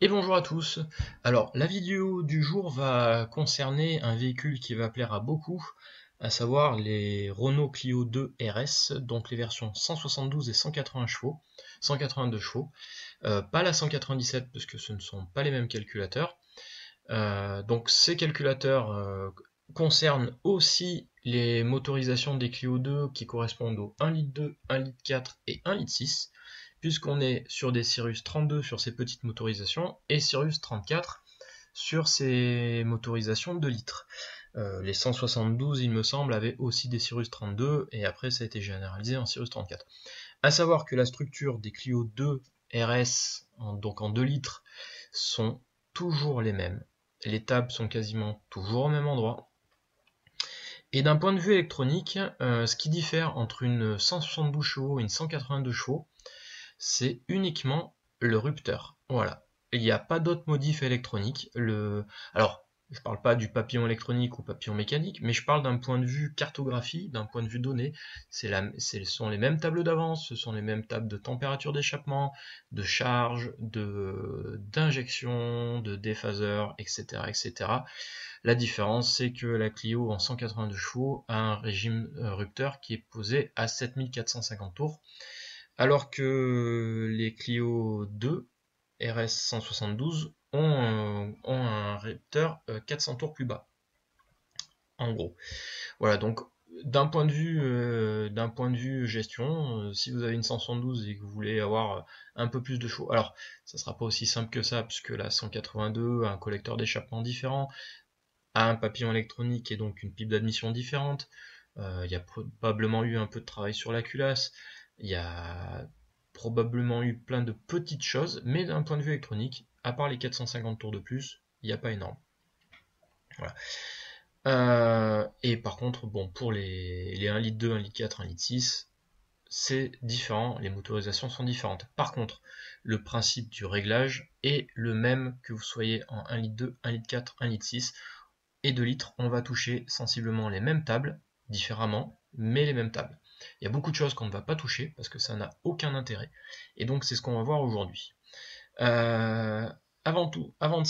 Et bonjour à tous. Alors la vidéo du jour va concerner un véhicule qui va plaire à beaucoup, à savoir les Renault Clio 2 RS, donc les versions 172 et 180 chevaux, 182 chevaux, pas la 197 parce que ce ne sont pas les mêmes calculateurs. Donc ces calculateurs concernent aussi les motorisations des Clio 2 qui correspondent au 1 litre 2, 1 litre 4 et 1 litre 6, puisqu'on est sur des Cirrus 32 sur ces petites motorisations et Cirrus 34 sur ces motorisations de litres. Les 172, il me semble, avaient aussi des Cirrus 32 et après ça a été généralisé en Cirrus 34. A savoir que la structure des Clio 2 RS, donc en 2 litres, sont toujours les mêmes. Les tables sont quasiment toujours au même endroit. Et d'un point de vue électronique, ce qui diffère entre une 172 chevaux et une 182 chevaux, c'est uniquement le rupteur. Voilà. Il n'y a pas d'autres modifs électroniques. Alors, je ne parle pas du papillon électronique ou papillon mécanique, mais je parle d'un point de vue cartographie, d'un point de vue données. Ce sont les mêmes tables d'avance, ce sont les mêmes tables de température d'échappement, de charge, d'injection, de déphaseur, etc., etc. La différence, c'est que la Clio en 182 chevaux a un régime rupteur qui est posé à 7450 tours, alors que les Clio 2 RS 172 ont un rupteur 400 tours plus bas, en gros. Voilà, donc d'un point de vue gestion, si vous avez une 172 et que vous voulez avoir un peu plus de chevaux, alors ça sera pas aussi simple que ça, puisque la 182 a un collecteur d'échappement différent, a un papillon électronique et donc une pipe d'admission différente. Il y a probablement eu un peu de travail sur la culasse, il y a probablement eu plein de petites choses, mais d'un point de vue électronique, à part les 450 tours de plus, il n'y a pas énorme. Voilà. Et par contre, bon, pour les 1 litre 2, 1 litre 4, 1 litre 6, c'est différent, les motorisations sont différentes. Par contre, le principe du réglage est le même que vous soyez en 1 litre 2, 1 litre 4, 1 litre 6 et 2 litres. On va toucher sensiblement les mêmes tables, différemment, mais les mêmes tables. Il y a beaucoup de choses qu'on ne va pas toucher parce que ça n'a aucun intérêt. Et donc c'est ce qu'on va voir aujourd'hui. Avant tout, avant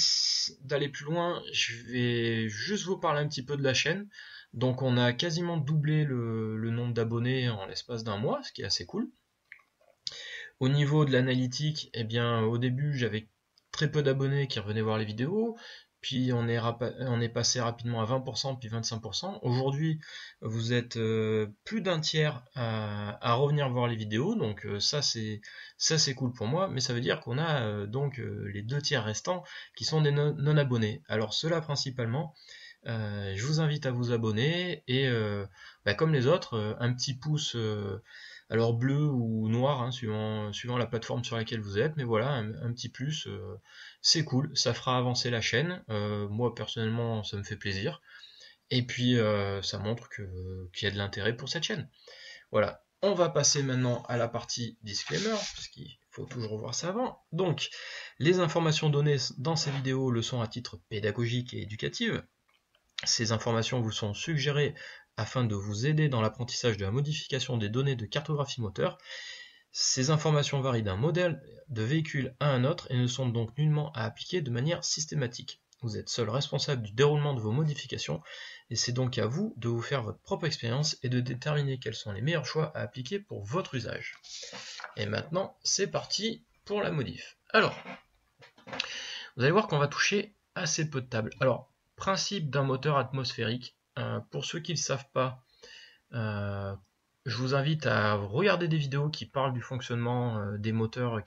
d'aller plus loin, je vais juste vous parler un petit peu de la chaîne. Donc on a quasiment doublé le nombre d'abonnés en l'espace d'un mois, ce qui est assez cool. Au niveau de l'analytique, eh bien au début j'avais très peu d'abonnés qui revenaient voir les vidéos, puis on est passé rapidement à 20%, puis 25%. Aujourd'hui, vous êtes plus d'un tiers à revenir voir les vidéos, donc ça c'est cool pour moi, mais ça veut dire qu'on a donc les 2 tiers restants qui sont des non-abonnés. Alors ceux-là principalement, je vous invite à vous abonner et comme les autres, un petit pouce alors bleu ou noir, hein, suivant la plateforme sur laquelle vous êtes, mais voilà, un petit plus, c'est cool, ça fera avancer la chaîne, moi personnellement ça me fait plaisir, et puis ça montre qu'il y a de l'intérêt pour cette chaîne. Voilà, on va passer maintenant à la partie disclaimer, parce qu'il faut toujours voir ça avant. Donc, les informations données dans ces vidéos le sont à titre pédagogique et éducatif. Ces informations vous sont suggérées afin de vous aider dans l'apprentissage de la modification des données de cartographie moteur. Ces informations varient d'un modèle de véhicule à un autre et ne sont donc nullement à appliquer de manière systématique. Vous êtes seul responsable du déroulement de vos modifications et c'est donc à vous de vous faire votre propre expérience et de déterminer quels sont les meilleurs choix à appliquer pour votre usage. Et maintenant, c'est parti pour la modif. Alors, vous allez voir qu'on va toucher assez peu de tables. Alors, principe d'un moteur atmosphérique. Pour ceux qui ne le savent pas, je vous invite à regarder des vidéos qui parlent du fonctionnement des moteurs